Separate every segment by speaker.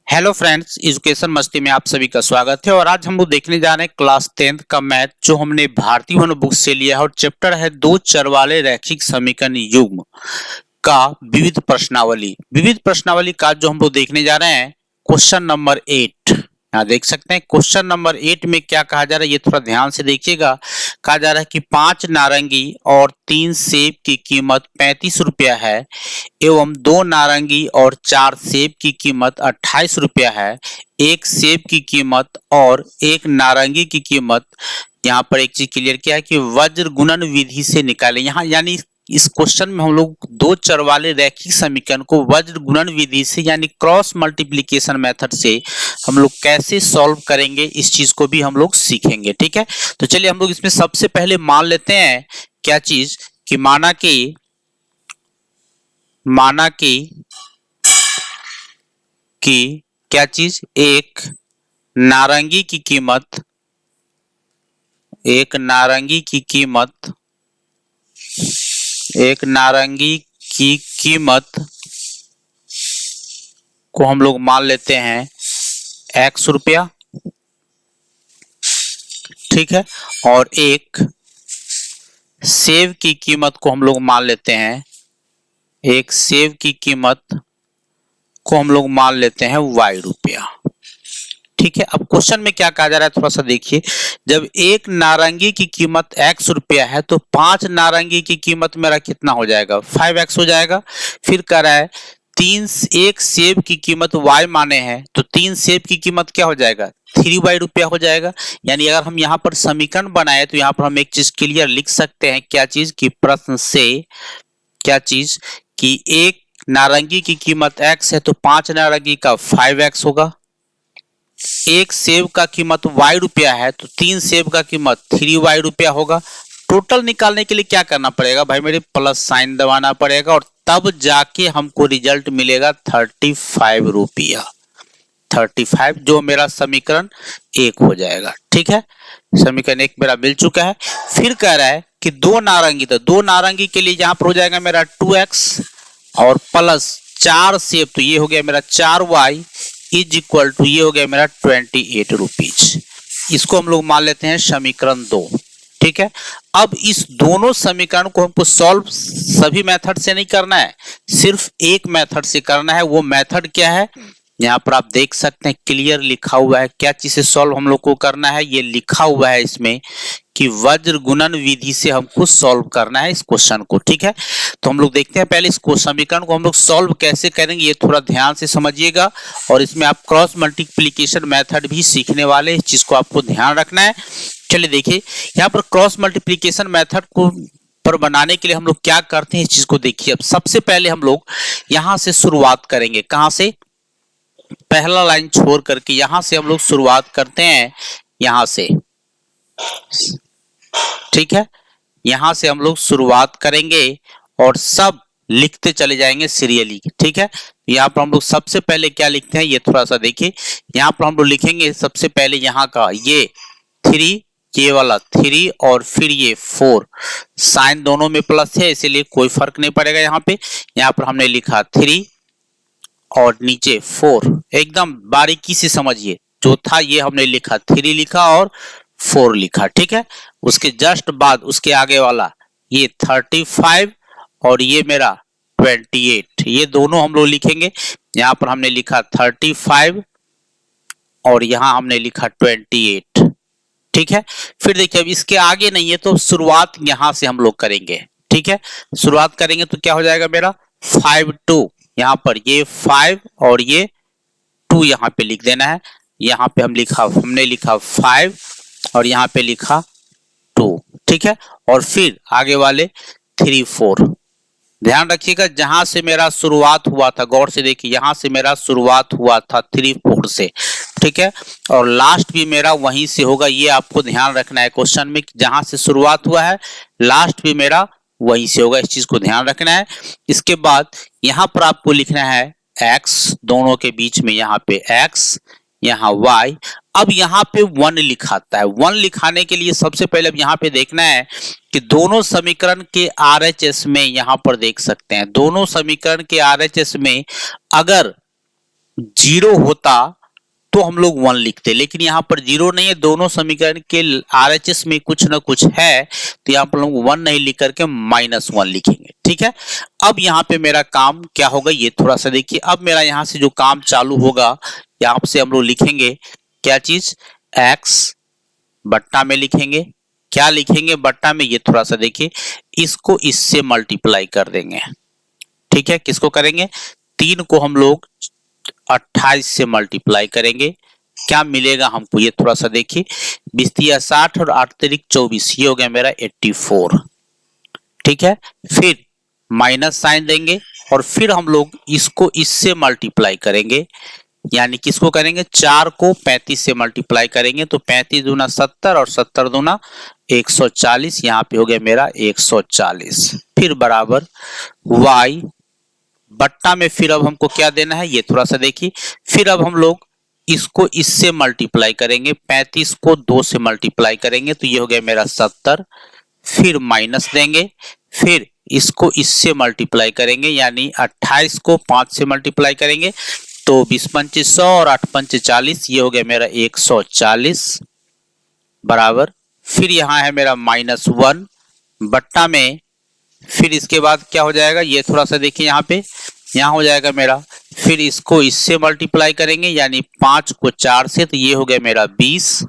Speaker 1: Hello friends, education मस्ती में आप सभी का स्वागत है। और आज हम लोग देखने जा रहे हैं क्लास 10th का मैथ, जो हमने भारतीय वन बुक से लिया है। और चैप्टर है दो चर वाले रैखिक समीकरण युग्म का विविध प्रश्नावली का जो हम लोग देखने जा रहे हैं क्वेश्चन नंबर 8। यहाँ देख सकते हैं क्वेश्चन नंबर 8 में क्या कहा जा रहा है, ये थोड़ा ध्यान से देखिएगा। कहा जा रहा है कि 5 नारंगी और 3 सेब की कीमत 35 रुपया है एवं 2 नारंगी और 4 सेब की कीमत 28 रुपया है। एक सेब की कीमत और एक नारंगी की कीमत, यहाँ पर एक चीज क्लियर किया है कि वज्र गुणन विधि से निकालें। यहाँ यानी इस क्वेश्चन में हम लोग दो चर वाले रैखिक समीकरण को वज्र गुणन विधि से यानी क्रॉस मल्टीप्लिकेशन मेथड से हम लोग कैसे सॉल्व करेंगे, इस चीज को भी हम लोग सीखेंगे। ठीक है, तो चलिए हम लोग इसमें सबसे पहले मान लेते हैं क्या चीज कि माना कि क्या चीज नारंगी की कीमत एक नारंगी की कीमत को हम लोग मान लेते हैं x रुपया। ठीक है, और एक सेब की कीमत को हम लोग मान लेते हैं y रुपया। ठीक है, अब क्वेश्चन में क्या कहा जा रहा है थोड़ा सा देखिए। जब एक नारंगी की कीमत x रुपया है तो 5 नारंगी की कीमत मेरा कितना हो जाएगा, 5x हो जाएगा। फिर कह रहा है एक सेब की कीमत y माने हैं तो 3 सेब की कीमत क्या हो जाएगा, 3y रुपया हो जाएगा। यानी अगर हम यहाँ पर समीकरण बनाए तो यहाँ पर हम एक चीज क्लियर लिख सकते हैं, क्या चीज कि प्रश्न से क्या चीज कि एक नारंगी की कीमत x है तो 5 नारंगी का 5x होगा। एक सेब का कीमत y रुपया है तो 3 सेब का कीमत 3y रुपया होगा। टोटल निकालने के लिए क्या करना पड़ेगा भाई मेरे, प्लस साइन दबाना पड़ेगा और तब जाके हमको रिजल्ट मिलेगा 35 रुपया। 35 जो मेरा समीकरण 1 हो जाएगा। ठीक है, समीकरण 1 मेरा मिल चुका है। फिर कह रहा है कि दो नारंगी के लिए यहाँ पर हो जाएगा मेरा 2x और प्लस 4 सेब, तो ये हो गया मेरा 4y इज इक्वल टू ये हो गया मेरा 28 रुपीज। इसको हम लोग मान लेते हैं समीकरण 2। ठीक है, अब इस दोनों समीकरण को हमको सॉल्व सभी मेथड से नहीं करना है, सिर्फ एक मेथड से करना है। वो मेथड क्या है, यहाँ पर आप देख सकते हैं क्लियर लिखा हुआ है। क्या चीज से सॉल्व हम लोग को करना है, ये लिखा हुआ है इसमें कि वज्र गुणन विधि से हमको सॉल्व करना है इस क्वेश्चन को। ठीक है, तो हम लोग देखते हैं पहले इस समीकरण को हम लोग सॉल्व कैसे करेंगे, ये थोड़ा ध्यान से समझिएगा। और इसमें आप क्रॉस मल्टीप्लिकेशन मेथड भी सीखने वाले, इस चीज को आपको ध्यान रखना है। चलिए देखिए, यहाँ पर क्रॉस मल्टीप्लिकेशन मेथड को पर बनाने के लिए हम लोग क्या करते हैं, इस चीज को देखिए। अब सबसे पहले हम लोग यहाँ से शुरुआत करेंगे, कहाँ से, पहला लाइन छोड़ करके यहां से हम लोग शुरुआत करते हैं, यहां से। ठीक है, यहां से हम लोग शुरुआत करेंगे और सब लिखते चले जाएंगे सीरियली। ठीक है, यहाँ पर हम लोग सबसे पहले क्या लिखते हैं, ये थोड़ा सा देखिए। यहाँ पर हम लोग लिखेंगे सबसे पहले यहाँ का ये 3, ये वाला 3 और फिर ये 4। साइन दोनों में प्लस है इसीलिए कोई फर्क नहीं पड़ेगा यहाँ पे। यहाँ पर हमने लिखा 3 और नीचे 4, एकदम बारीकी से समझिए। जो था ये हमने लिखा 3 लिखा और 4 लिखा। ठीक है, उसके जस्ट बाद उसके आगे वाला ये 35 और ये मेरा 28, ये दोनों हम लोग लिखेंगे। यहाँ पर हमने लिखा 35 और यहाँ हमने लिखा 28। ठीक है, फिर देखिए अब इसके आगे नहीं है तो शुरुआत यहाँ से हम लोग करेंगे। ठीक है, शुरुआत करेंगे तो क्या हो जाएगा मेरा 5 2, यहाँ पर ये 5 और ये 2 यहाँ पे लिख देना है। यहाँ पे हमने लिखा 5 और यहाँ पे लिखा 2। ठीक है, और फिर आगे वाले 3 4। ध्यान रखिएगा जहां से मेरा शुरुआत हुआ था, गौर से देखिए, यहां से मेरा शुरुआत हुआ था 3 4 से। ठीक है, और लास्ट भी मेरा वहीं से होगा, ये आपको ध्यान रखना है क्वेश्चन में। जहां से शुरुआत हुआ है लास्ट भी मेरा वहीं से होगा, इस चीज को ध्यान रखना है। इसके बाद यहाँ पर आपको लिखना है x, दोनों के बीच में यहाँ पे x, यहाँ y। अब यहाँ पे 1 लिखाता है। 1 लिखाने के लिए सबसे पहले अब यहाँ पे देखना है कि दोनों समीकरण के RHS में, यहाँ पर देख सकते हैं दोनों समीकरण के RHS में अगर जीरो होता तो हम लोग 1 लिखते, लेकिन यहाँ पर जीरो नहीं है, दोनों समीकरण के आरएचएस में कुछ ना कुछ है, तो यहाँ पर हम लोग 1 नहीं लिख करके -1 लिखेंगे। ठीक है, अब यहाँ पे मेरा काम क्या होगा ये थोड़ा सा देखिए। अब मेरा यहाँ से जो काम चालू होगा, यहाँ से हम लोग लिखेंगे क्या चीज, x बट्टा में लिखेंगे। क्या लिखेंगे बट्टा में, ये थोड़ा सा देखिए, इसको इससे मल्टीप्लाई कर देंगे। ठीक है, किसको करेंगे, 3 को हम लोग 28 से मल्टीप्लाई करेंगे, क्या मिलेगा हमको ये थोड़ा सा देखिए, 20×3 = 60 और 8×3 = 24, ये हो गया मेरा 84। ठीक है, फिर माइनस साइन देंगे और फिर हम लोग इसको इससे मल्टीप्लाई करेंगे, यानी किसको करेंगे, 4 को 35 से मल्टीप्लाई करेंगे, तो 35 दूना 70 और 70 दूना 140, यहाँ पे हो गया मेरा 140। फिर बराबर y बट्टा में फिर अब हमको क्या देना है ये थोड़ा सा देखिए। फिर अब हम लोग इसको इससे मल्टीप्लाई करेंगे, 35 को 2 से मल्टीप्लाई करेंगे, तो ये हो गया मेरा 70। फिर माइनस देंगे, फिर इसको इससे मल्टीप्लाई करेंगे, यानी 28 को 5 से मल्टीप्लाई करेंगे, तो 20×5 = 100 और 8×5 = 40, ये हो गया मेरा 140 बराबर। फिर यहाँ है मेरा -1 बट्टा में, फिर इसके बाद क्या हो जाएगा ये थोड़ा सा देखिए, यहाँ पे यहाँ हो जाएगा मेरा, फिर इसको इससे मल्टीप्लाई करेंगे, यानी 5 को 4 से, तो ये हो गया मेरा 20।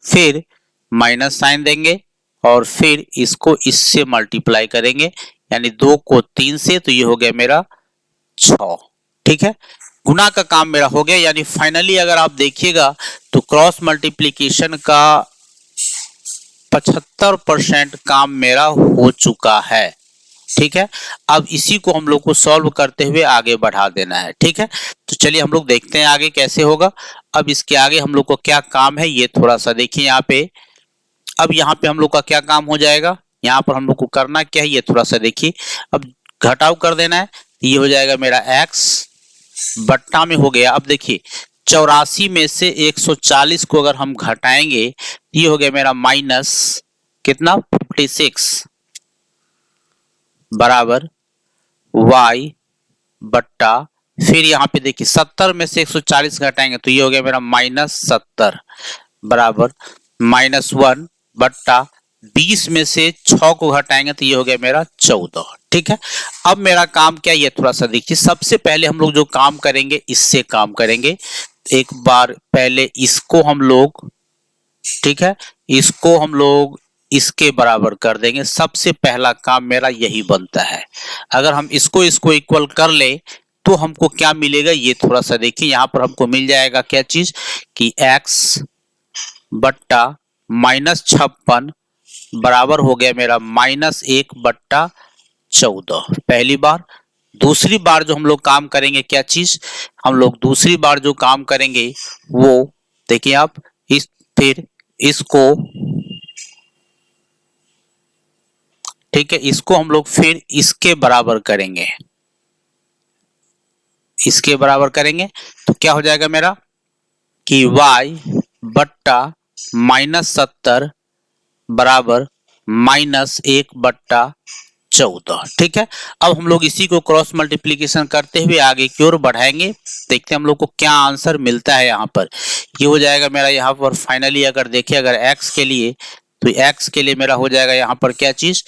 Speaker 1: फिर माइनस साइन देंगे और फिर इसको इससे मल्टीप्लाई करेंगे, यानी 2 को 3 से, तो ये हो गया मेरा 6। ठीक है, गुना का काम मेरा हो गया, यानी फाइनली अगर आप देखिएगा तो क्रॉस मल्टीप्लिकेशन का 75% काम मेरा हो चुका है। ठीक है, अब इसी को हम लोग को सॉल्व करते हुए आगे बढ़ा देना है। ठीक है, तो चलिए हम लोग देखते हैं आगे कैसे होगा। अब इसके आगे हम लोग को क्या काम है ये थोड़ा सा देखिए यहाँ पे। अब यहाँ पे हम लोग का क्या काम हो जाएगा, यहाँ पर हम लोग को करना क्या है ये थोड़ा सा देखिए। अब घटाव कर देना है, ये हो जाएगा मेरा x बट्टा में हो गया। अब देखिए 84 में से 140 को अगर हम घटाएंगे, ये हो गया मेरा माइनस कितना 56 बराबर y बट्टा, फिर यहाँ पे देखिए 70 में से 140 घटाएंगे, तो ये हो गया मेरा -70 बराबर -1 बट्टा 20 में से 6 को घटाएंगे, तो ये हो गया मेरा 14। ठीक है, अब मेरा काम क्या ये थोड़ा सा देखिए। सबसे पहले हम लोग जो काम करेंगे इससे काम करेंगे। एक बार पहले इसको हम लोग, ठीक है, इसको हम लोग इसके बराबर कर देंगे। सबसे पहला काम मेरा यही बनता है। अगर हम इसको इक्वल कर ले तो हमको क्या मिलेगा ये थोड़ा सा देखिए। यहाँ पर हमको मिल जाएगा क्या चीज कि x बट्टा -56 बराबर हो गया मेरा -1/14 पहली बार। दूसरी बार जो हम लोग काम करेंगे क्या चीज, हम लोग दूसरी बार जो काम करेंगे वो देखिए आप, इस फिर इसको, ठीक है, इसको हम लोग फिर इसके बराबर करेंगे, इसके बराबर करेंगे तो क्या हो जाएगा मेरा कि y बट्टा -70 बराबर -1/14। ठीक है, अब हम लोग इसी को क्रॉस मल्टीप्लिकेशन करते हुए आगे की ओर बढ़ाएंगे। देखते हैं हम लोग को क्या आंसर मिलता है। यहाँ पर ये हो जाएगा मेरा, यहाँ पर फाइनली अगर देखिए अगर x के लिए, तो x के लिए मेरा हो जाएगा यहाँ पर क्या चीज,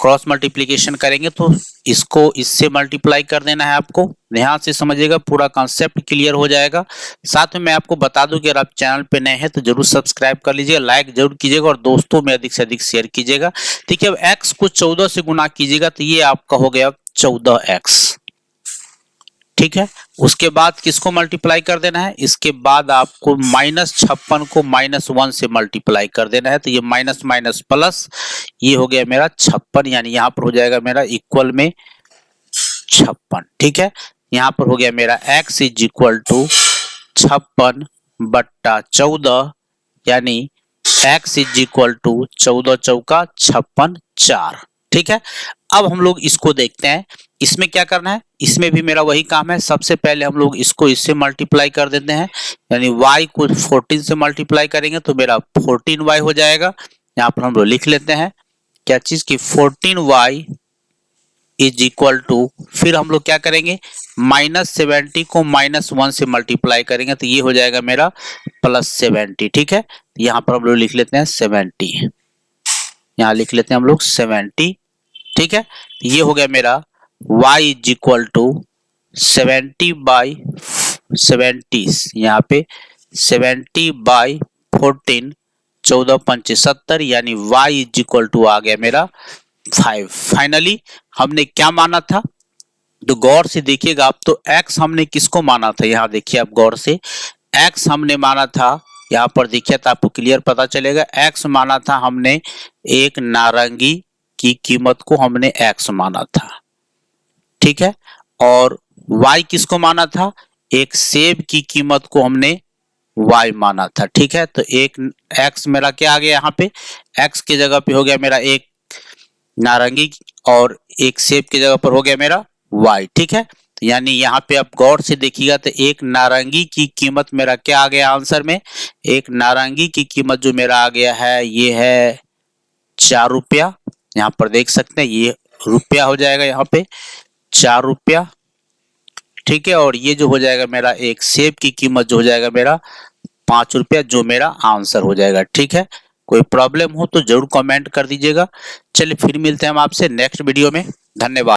Speaker 1: क्रॉस मल्टीप्लिकेशन करेंगे तो इसको इससे मल्टीप्लाई कर देना है। आपको ध्यान से समझिएगा, पूरा कॉन्सेप्ट क्लियर हो जाएगा। साथ में मैं आपको बता दूं कि अगर आप चैनल पे नए हैं तो जरूर सब्सक्राइब कर लीजिएगा, लाइक जरूर कीजिएगा और दोस्तों में अधिक से अधिक शेयर कीजिएगा। ठीक है, अब x को 14 से गुना कीजिएगा तो ये आपका हो गया 14x। ठीक है, उसके बाद किसको मल्टीप्लाई कर देना है, इसके बाद आपको -56 को -1 से मल्टीप्लाई कर देना है, तो ये माइनस माइनस प्लस, ये हो गया मेरा 56, यानी यहाँ पर हो जाएगा मेरा इक्वल में 56। ठीक है, यहाँ पर हो गया मेरा x = 56/14, यानी x = 14 चौका 56 4। ठीक है, अब हम लोग इसको देखते हैं, इसमें क्या करना है। इसमें भी मेरा वही काम है। सबसे पहले हम लोग इसको इससे मल्टीप्लाई कर देते हैं, यानी y को 14 से मल्टीप्लाई करेंगे तो मेरा 14y हो जाएगा। यहाँ पर हम लोग लिख लेते हैं क्या चीज की 14y इज इक्वल टू, फिर हम लोग क्या करेंगे, -70 को -1 से मल्टीप्लाई करेंगे तो ये हो जाएगा मेरा +70। ठीक है, यहाँ पर हम लोग लिख लेते हैं 70, यहाँ लिख लेते हैं हम लोग 70। ठीक है, ये हो गया मेरा y इज इक्वल टू 70/70, यहाँ पे 70/14, 14×5 = 70, यानी y इज इक्वल टू आ गया मेरा 5। फाइनली हमने क्या माना था, तो गौर से देखिएगा आप, तो x हमने किसको माना था, यहाँ देखिए आप गौर से, x हमने माना था, यहाँ पर देखिए तो आपको क्लियर पता चलेगा, x माना था हमने एक नारंगी की कीमत को हमने x माना था। ठीक है, और y किसको माना था, एक सेब की कीमत को हमने y माना था। ठीक है, तो एक x मेरा क्या आ गया, यहाँ पे x की जगह पे हो गया मेरा एक नारंगी और एक सेब की जगह पर हो गया मेरा y। ठीक है, तो यानी यहाँ पे आप गौर से देखिएगा तो एक नारंगी की कीमत मेरा क्या आ गया आंसर में, एक नारंगी की कीमत जो मेरा आ गया है ये है 4 रुपया। यहाँ पर देख सकते हैं ये रुपया हो जाएगा यहाँ पे 4 रुपया। ठीक है, और ये जो हो जाएगा मेरा एक सेब की कीमत जो हो जाएगा मेरा 5 रुपया, जो मेरा आंसर हो जाएगा। ठीक है, कोई प्रॉब्लम हो तो जरूर कमेंट कर दीजिएगा। चलिए फिर मिलते हैं हम आपसे नेक्स्ट वीडियो में। धन्यवाद।